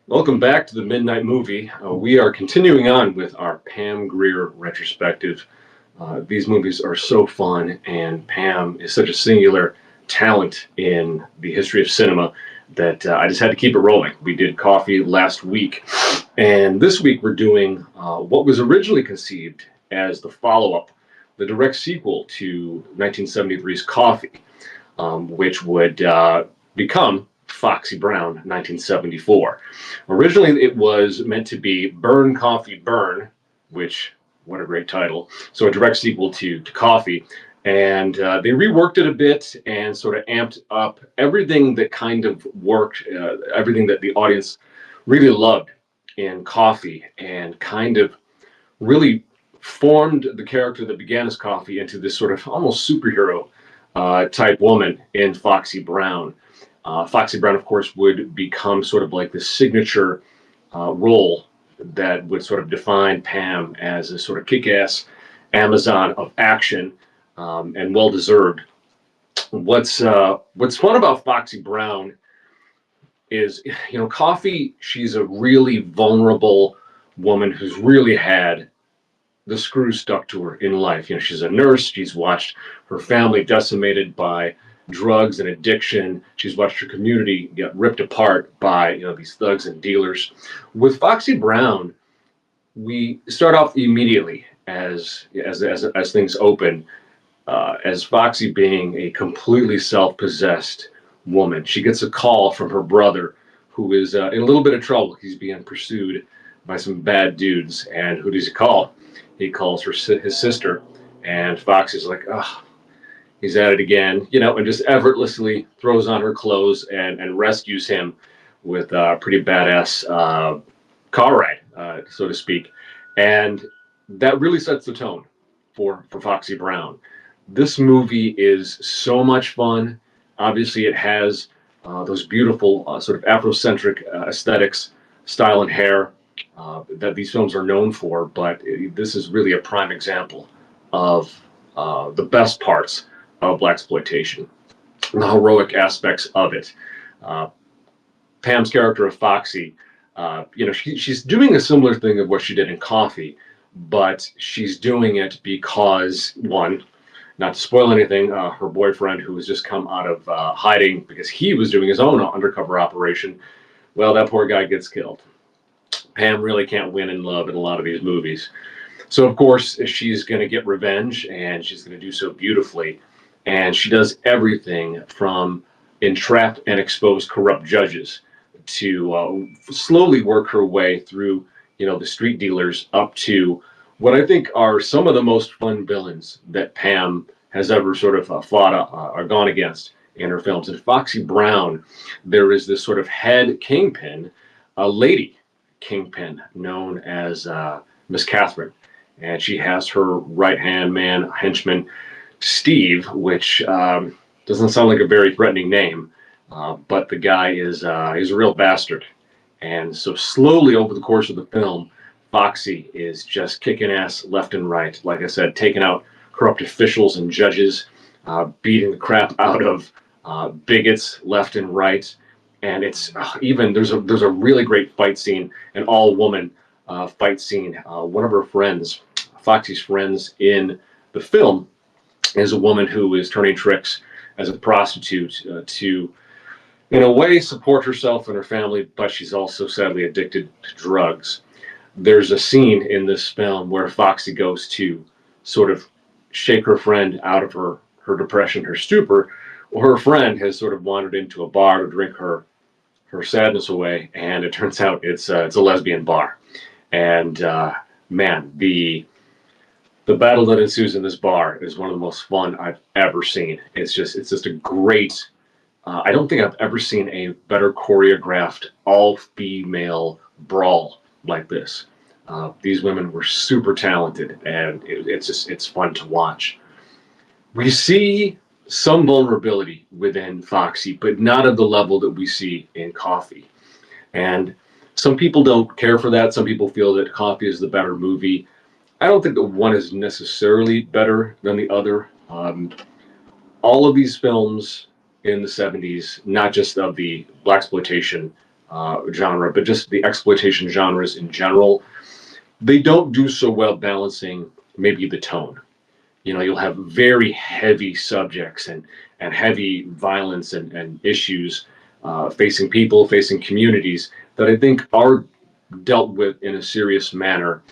Welcome back to the Midnight Movie. We are continuing on with our Pam Grier retrospective. These movies are so fun, and Pam is such a singular talent in the history of cinema that I just had to keep it rolling. We did Coffee last week, and this week we're doing what was originally conceived as the follow up, the direct sequel to 1973's Coffee, which would become Foxy Brown 1974. Originally, it was meant to be Burn Coffee Burn, which, what a great title. So, a direct sequel to Coffee. And they reworked it a bit and sort of amped up everything that kind of worked, everything that the audience really loved in Coffee, and kind of really formed the character that began as Coffee into this sort of almost superhero type woman in Foxy Brown. Foxy Brown, of course, would become sort of like the signature role that would sort of define Pam as a sort of kick-ass Amazon of action, and well-deserved. What's fun about Foxy Brown is, Coffee. She's a really vulnerable woman who's really had the screw stuck to her in life. She's a nurse. She's watched her family decimated by drugs and addiction. She's watched her community get ripped apart by these thugs and dealers. With Foxy Brown, we start off immediately as things open, as Foxy being a completely self-possessed woman. She gets a call from her brother, who is in a little bit of trouble. He's being pursued by some bad dudes. And who does he call? He calls his sister. And Foxy's like, oh, he's at it again, and just effortlessly throws on her clothes and rescues him with a pretty badass car ride, so to speak. And that really sets the tone for Foxy Brown. This movie is so much fun. Obviously, it has those beautiful sort of Afrocentric aesthetics, style, and hair that these films are known for. But this is really a prime example of the best parts of blaxploitation, the heroic aspects of it. Uh, Pam's character of Foxy, she's doing a similar thing of what she did in Coffee, but she's doing it because, one, not to spoil anything, her boyfriend, who has just come out of hiding because he was doing his own undercover operation, well, that poor guy gets killed. Pam really can't win in love in a lot of these movies. So, of course, she's going to get revenge, and she's going to do so beautifully. And she does everything from entrap and expose corrupt judges to slowly work her way through, the street dealers up to what I think are some of the most fun villains that Pam has ever sort of fought or gone against in her films. In Foxy Brown, there is this sort of head kingpin, a lady kingpin known as Miss Catherine, and she has her right hand man henchman Steve, which doesn't sound like a very threatening name, but the guy is he's a real bastard. And so slowly over the course of the film, Foxy is just kicking ass left and right. Like I said, taking out corrupt officials and judges, beating the crap out of bigots left and right. And it's even there's a really great fight scene, an all woman fight scene. One of her friends, Foxy's friends in the film, is a woman who is turning tricks as a prostitute to, in a way, support herself and her family, but she's also sadly addicted to drugs. There's a scene in this film where Foxy goes to sort of shake her friend out of her depression, her stupor, or her friend has sort of wandered into a bar to drink her sadness away, and it turns out it's a lesbian bar. And man, the battle that ensues in this bar is one of the most fun I've ever seen. It's just a great. I don't think I've ever seen a better choreographed all-female brawl like this. These women were super talented, and it's fun to watch. We see some vulnerability within Foxy, but not at the level that we see in Coffee. And some people don't care for that. Some people feel that Coffee is the better movie. I don't think that one is necessarily better than the other. All of these films in the 70s, not just of the blaxploitation genre, but just the exploitation genres in general, they don't do so well balancing maybe the tone. You'll have very heavy subjects and heavy violence and issues facing people, facing communities that I think are dealt with in a serious manner.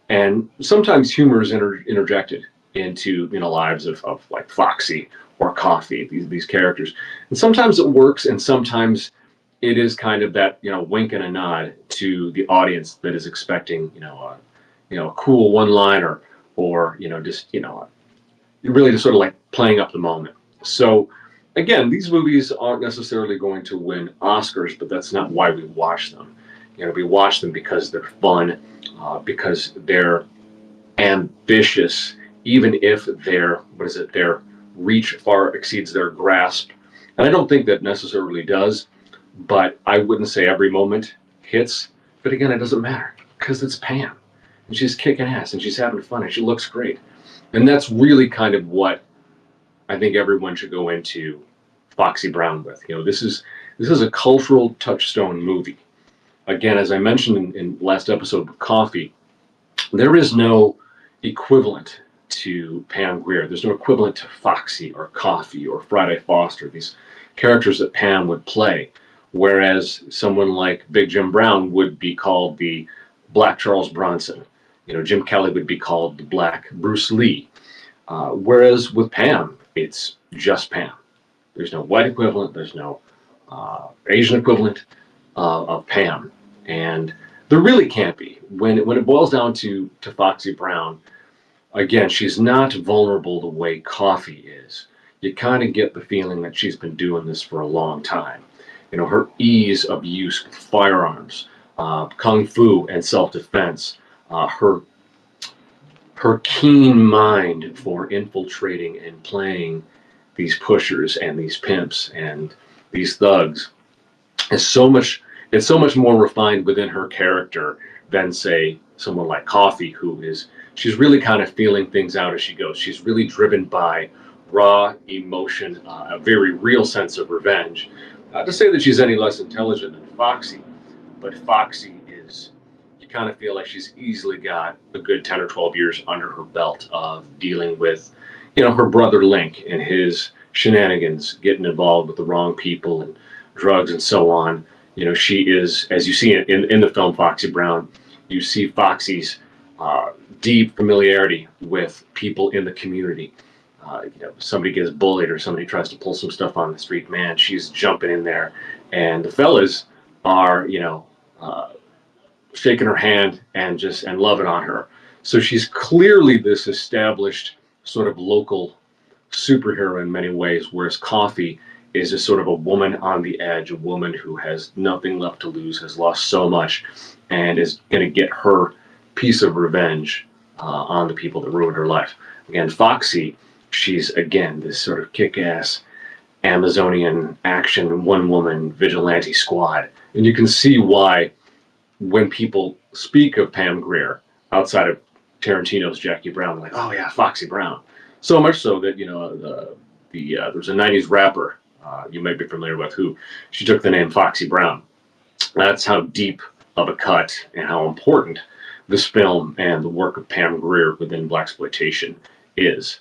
And sometimes humor is interjected into lives of like Foxy or Coffee, these characters. And sometimes it works, and sometimes it is kind of that wink and a nod to the audience that is expecting a cool one liner, or just really just sort of like playing up the moment. So again, these movies aren't necessarily going to win Oscars, but that's not why we watch them. We watch them because they're fun, because they're ambitious, even if their reach far exceeds their grasp. And I don't think that necessarily does, but I wouldn't say every moment hits. But again, it doesn't matter because it's Pam, and she's kicking ass, and she's having fun, and she looks great. And that's really kind of what I think everyone should go into Foxy Brown with. This is a cultural touchstone movie. Again, as I mentioned in last episode with Coffee, there is no equivalent to Pam Grier. There's no equivalent to Foxy or Coffee or Friday Foster, these characters that Pam would play. Whereas someone like Big Jim Brown would be called the Black Charles Bronson. Jim Kelly would be called the Black Bruce Lee. Whereas with Pam, it's just Pam. There's no white equivalent. There's no Asian equivalent of Pam, and there really can't be. When it boils down to Foxy Brown, again, she's not vulnerable the way Coffee is. You kind of get the feeling that she's been doing this for a long time. Her ease of use with firearms, kung fu, and self-defense, her keen mind for infiltrating and playing these pushers and these pimps and these thugs is so much. It's so much more refined within her character than, say, someone like Coffee, she's really kind of feeling things out as she goes. She's really driven by raw emotion, a very real sense of revenge. Not to say that she's any less intelligent than Foxy, but Foxy is, you kind of feel like she's easily got a good 10 or 12 years under her belt of dealing with, her brother Link and his shenanigans, getting involved with the wrong people and drugs and so on. She is, as you see in the film Foxy Brown, you see Foxy's deep familiarity with people in the community. Somebody gets bullied or somebody tries to pull some stuff on the street, man, she's jumping in there, and the fellas are, shaking her hand and loving on her. So she's clearly this established sort of local superhero in many ways, whereas Coffee is a sort of a woman on the edge, a woman who has nothing left to lose, has lost so much, and is going to get her piece of revenge on the people that ruined her life. Again, Foxy, she's again this sort of kick-ass Amazonian action one-woman vigilante squad, and you can see why when people speak of Pam Grier outside of Tarantino's Jackie Brown, like, oh yeah, Foxy Brown. So much so that there's a '90s rapper you might be familiar with who she took the name Foxy Brown. That's how deep of a cut and how important this film and the work of Pam Grier within blaxploitation is.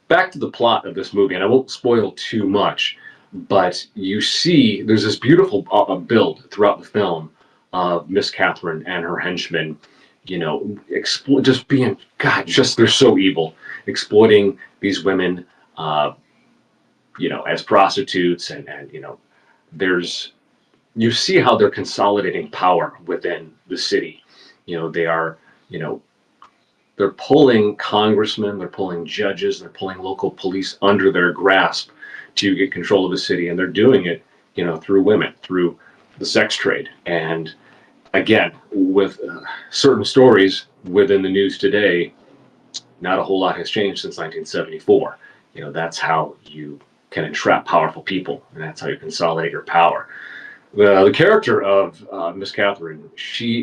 Back to the plot of this movie, and I won't spoil too much, but you see there's this beautiful build throughout the film of Miss Catherine and her henchmen, just being, God, just they're so evil, exploiting these women, as prostitutes, and there's, you see how they're consolidating power within the city. They are, they're pulling congressmen, they're pulling judges, they're pulling local police under their grasp to get control of the city, and they're doing it, through women, through the sex trade. And again, with certain stories within the news today, not a whole lot has changed since 1974. That's how you can entrap powerful people, and that's how you consolidate your power. The character of Miss Catherine, she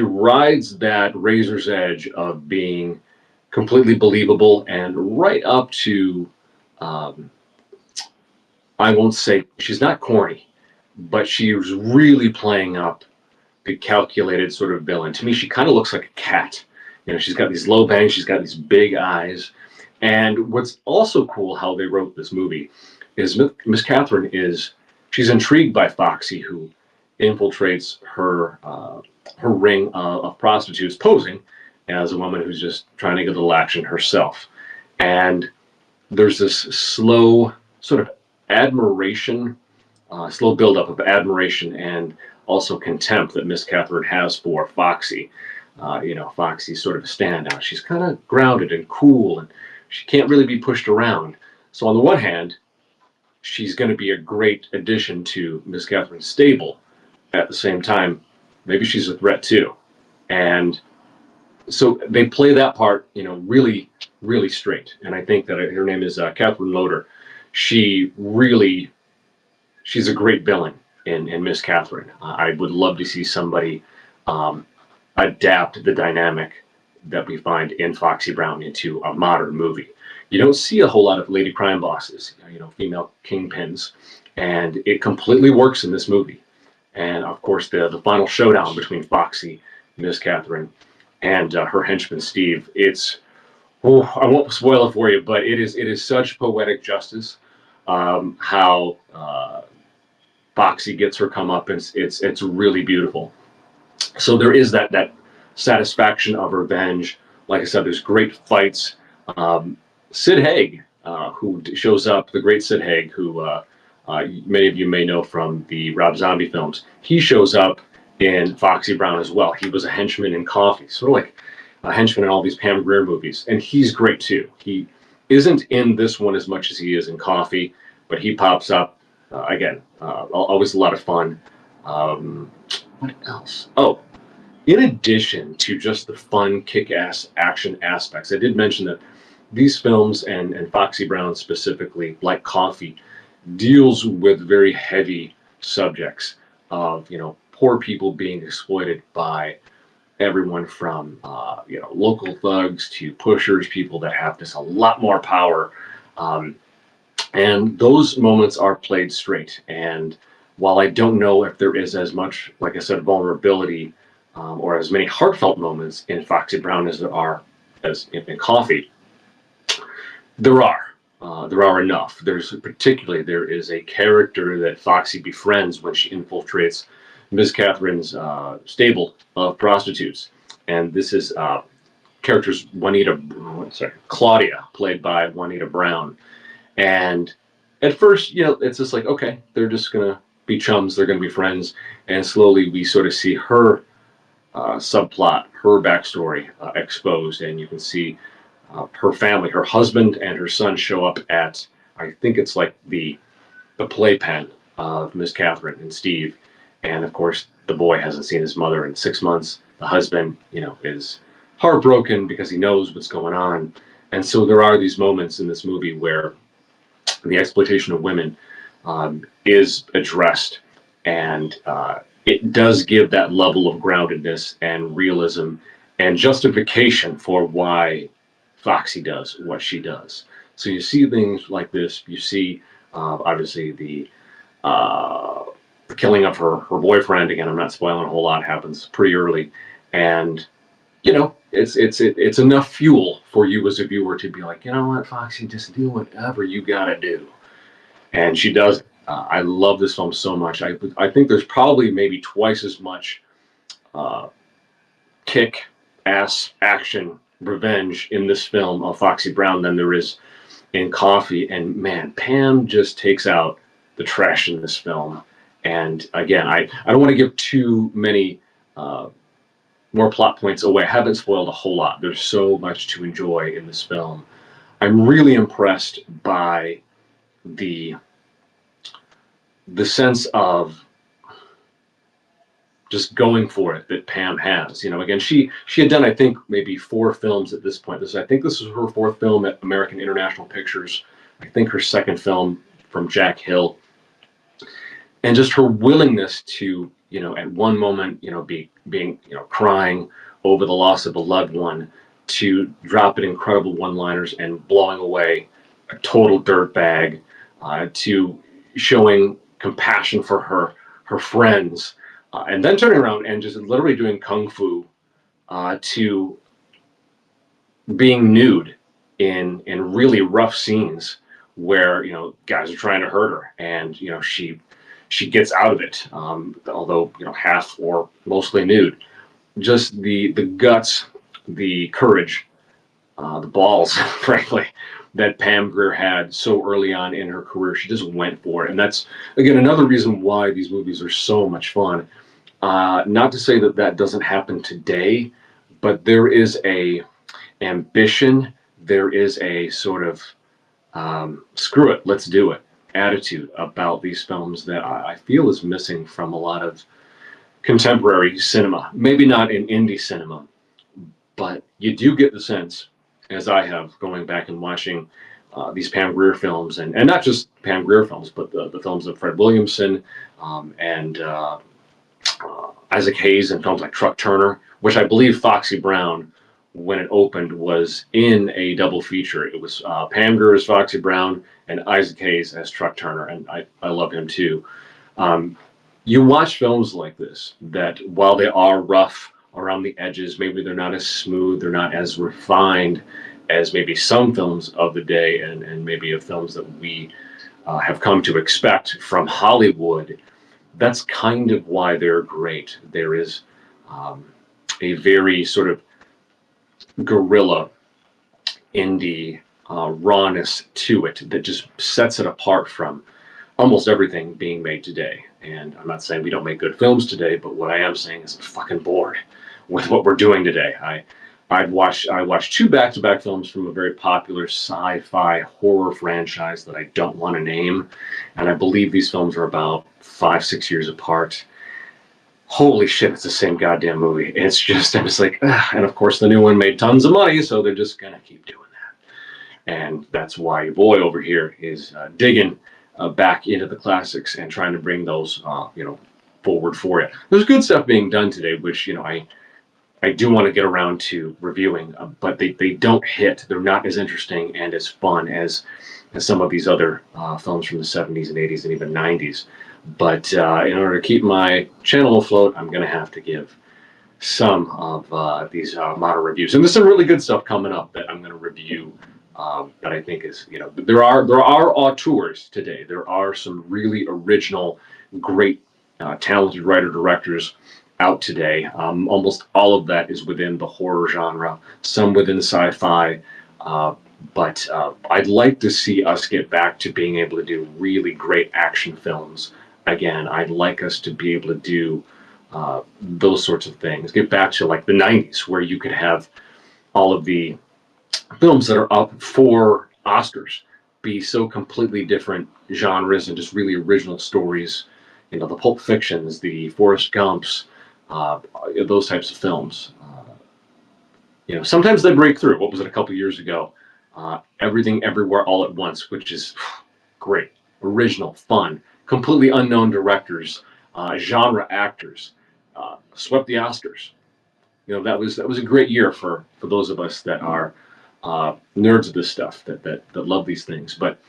rides that razor's edge of being completely believable and right up to I won't say she's not corny, but she was really playing up the calculated sort of villain. To me, she kind of looks like a cat. You know, she's got these low bangs, she's got these big eyes. And what's also cool how they wrote this movie is Miss Catherine is she's intrigued by Foxy, who infiltrates her ring of prostitutes, posing as a woman who's just trying to get a little action herself. And there's this slow sort of admiration, slow buildup of admiration and also contempt that Miss Catherine has for Foxy. Foxy's sort of a standout. She's kind of grounded and cool, and she can't really be pushed around. So on the one hand, she's going to be a great addition to Miss Catherine's stable. At the same time, maybe she's a threat too. And so they play that part, really, really straight. And I think that her name is Catherine Loder. She's a great villain in Miss Catherine. I would love to see somebody adapt the dynamic that we find in Foxy Brown into a modern movie. You don't see a whole lot of lady crime bosses, female kingpins, and it completely works in this movie. And of course, the final showdown between Foxy, Miss Catherine, and her henchman Steve. I won't spoil it for you, but it is such poetic justice. How Foxy gets her comeuppance. It's really beautiful. So there is that satisfaction of revenge. Like I said, there's great fights. Sid Haig, who shows up, the great Sid Haig, who many of you may know from the Rob Zombie films. He shows up in Foxy Brown as well. He was a henchman in Coffee, sort of like a henchman in all these Pam Grier movies, and he's great too. He isn't in this one as much as he is in Coffee, but he pops up again. Always a lot of fun. What else? Oh, in addition to just the fun, kick-ass action aspects, I did mention that these films and Foxy Brown specifically, like Coffee, deals with very heavy subjects of poor people being exploited by everyone from local thugs to pushers, people that have just a lot more power, and those moments are played straight. And while I don't know if there is as much, like I said, vulnerability or as many heartfelt moments in Foxy Brown as there are as in Coffee, there are. There are enough. There is a character that Foxy befriends when she infiltrates Miss Catherine's stable of prostitutes, and this is characters Claudia, played by Juanita Brown. And at first, it's just like, okay, they're just gonna be chums, they're gonna be friends, and slowly we sort of see her subplot, her backstory exposed, and you can see her family, her husband and her son show up at, I think it's like the playpen of Miss Catherine and Steve. And of course, the boy hasn't seen his mother in 6 months. The husband, is heartbroken because he knows what's going on. And so there are these moments in this movie where the exploitation of women is addressed. And it does give that level of groundedness and realism and justification for why Foxy does what she does. So you see things like this. You see, obviously, the killing of her boyfriend. Again, I'm not spoiling a whole lot. Happens pretty early, and it's enough fuel for you as a viewer to be like, you know what, Foxy, just do whatever you gotta do, and she does. I love this film so much. I think there's probably maybe twice as much kick ass action revenge in this film of Foxy Brown than there is in Coffee. And man, Pam just takes out the trash in this film. And again, I don't want to give too many more plot points away. I haven't spoiled a whole lot. There's so much to enjoy in this film. I'm really impressed by the sense of just going for it that Pam has. Again, she had done, I think, maybe 4 films at this point. I think this was her 4th film at American International Pictures. I think her 2nd film from Jack Hill. And just her willingness to, at one moment, being crying over the loss of a loved one, to drop in incredible one-liners and blowing away a total dirtbag, to showing compassion for her friends, and then turning around and just literally doing kung fu to being nude in really rough scenes where guys are trying to hurt her, and she gets out of it, although half or mostly nude. Just the guts, the courage, the balls, frankly, that Pam Grier had so early on in her career. She just went for it, and that's again another reason why these movies are so much fun. Not to say that that doesn't happen today, but there is a ambition, there is a sort of screw it, let's do it attitude about these films that I feel is missing from a lot of contemporary cinema. Maybe not in indie cinema, but you do get the sense, as I have, going back and watching these Pam Grier films, and not just Pam Grier films, but the films of Fred Williamson, and Isaac Hayes, and films like Truck Turner, which I believe Foxy Brown, when it opened, was in a double feature. It was Pam Grier as Foxy Brown and Isaac Hayes as Truck Turner, and I love him too. You watch films like this that, while they are rough around the edges, maybe they're not as smooth, they're not as refined as maybe some films of the day, and maybe of films that we have come to expect from Hollywood. That's kind of why they're great. There is a very sort of guerrilla indie rawness to it that just sets it apart from almost everything being made today. And I'm not saying we don't make good films today, but what I am saying is I'm fucking bored with what we're doing today. I watched two back-to-back films from a very popular sci-fi horror franchise that I don't want to name, and I believe these films are about 5-6 years apart. Holy shit, it's the same goddamn movie. It's just, I'm just like, ugh. And of course the new one made tons of money, so they're just gonna keep doing that. And that's why your boy over here is digging back into the classics and trying to bring those, forward for you. There's good stuff being done today, which, I do want to get around to reviewing, but they don't hit. They're not as interesting and as fun as some of these other films from the 70s and 80s and even 90s. But in order to keep my channel afloat, I'm going to have to give some of these modern reviews. And there's some really good stuff coming up that I'm going to review that I think is, there are auteurs today. There are some really original, great, talented writer-directors out today. Almost all of that is within the horror genre, some within sci-fi, but I'd like to see us get back to being able to do really great action films again. I'd like us to be able to do those sorts of things. Get back to like the 90s, where you could have all of the films that are up for Oscars be so completely different genres and just really original stories. The Pulp Fictions, the Forrest Gumps, those types of films. Sometimes they break through. What was it a couple years ago? Everything Everywhere All at Once, which is great, original, fun, completely unknown directors, genre actors, swept the Oscars. That was a great year for those of us that are nerds of this stuff, that love these things. But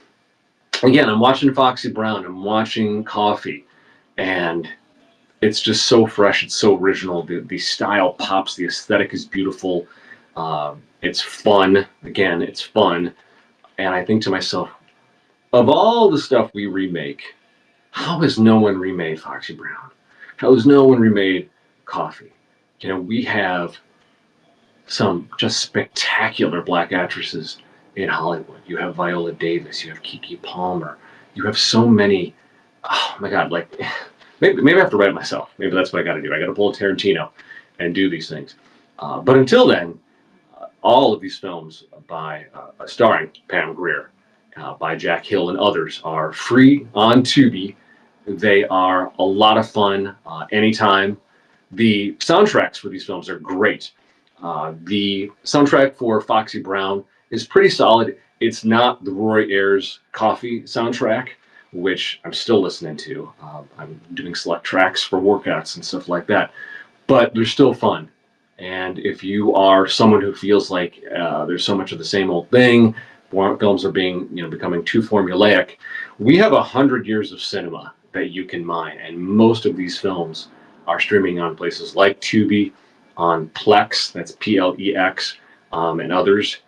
again, I'm watching Foxy Brown, I'm watching Coffee, and it's just so fresh, it's so original. The style pops, the aesthetic is beautiful. It's fun. Again, it's fun. And I think to myself, of all the stuff we remake, how has no one remade Foxy Brown? How has no one remade Coffee? We have some just spectacular black actresses in Hollywood. You have Viola Davis, you have Keke Palmer, you have so many, oh my God, like, maybe I have to write it myself. Maybe that's what I got to do. I got to pull a Tarantino and do these things. But until then, all of these films by starring Pam Grier, by Jack Hill and others, are free on Tubi. They are a lot of fun anytime. The soundtracks for these films are great. The soundtrack for Foxy Brown is pretty solid. It's not the Roy Ayers Coffee soundtrack, which I'm still listening to. I'm doing select tracks for workouts and stuff like that, but they're still fun. And if you are someone who feels like there's so much of the same old thing, films are becoming too formulaic, We have 100 years of cinema that you can mine, and most of these films are streaming on places like Tubi, on Plex, that's Plex, and others.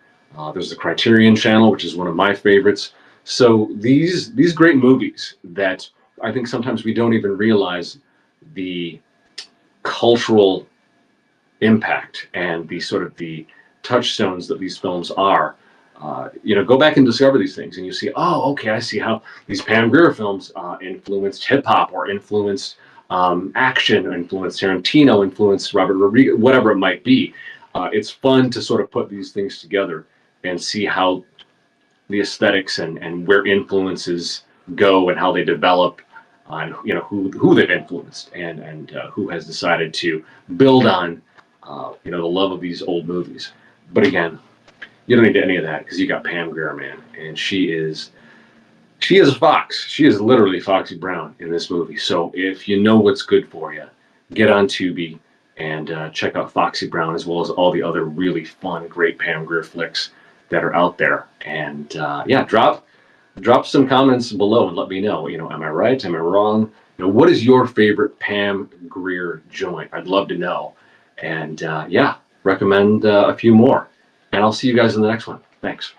There's the Criterion Channel, which is one of my favorites. So these great movies that I think sometimes we don't even realize the cultural impact and the sort of the touchstones that these films are. Go back and discover these things, and you see, oh, okay, I see how these Pam Grier films influenced hip hop, or influenced action, influenced Tarantino, influenced Robert Rodriguez, whatever it might be. It's fun to sort of put these things together and see how the aesthetics and where influences go and how they develop, and who they've influenced, and who has decided to build on the love of these old movies. But again, you don't need any of that because you got Pam Grier, man, and she is a fox. She is literally Foxy Brown in this movie. So if you know what's good for you, get on Tubi and check out Foxy Brown, as well as all the other really fun, great Pam Grier flicks that are out there. And yeah, drop some comments below and let me know. Am I right? Am I wrong? What is your favorite Pam Grier joint? I'd love to know. And yeah, recommend a few more. And I'll see you guys in the next one. Thanks.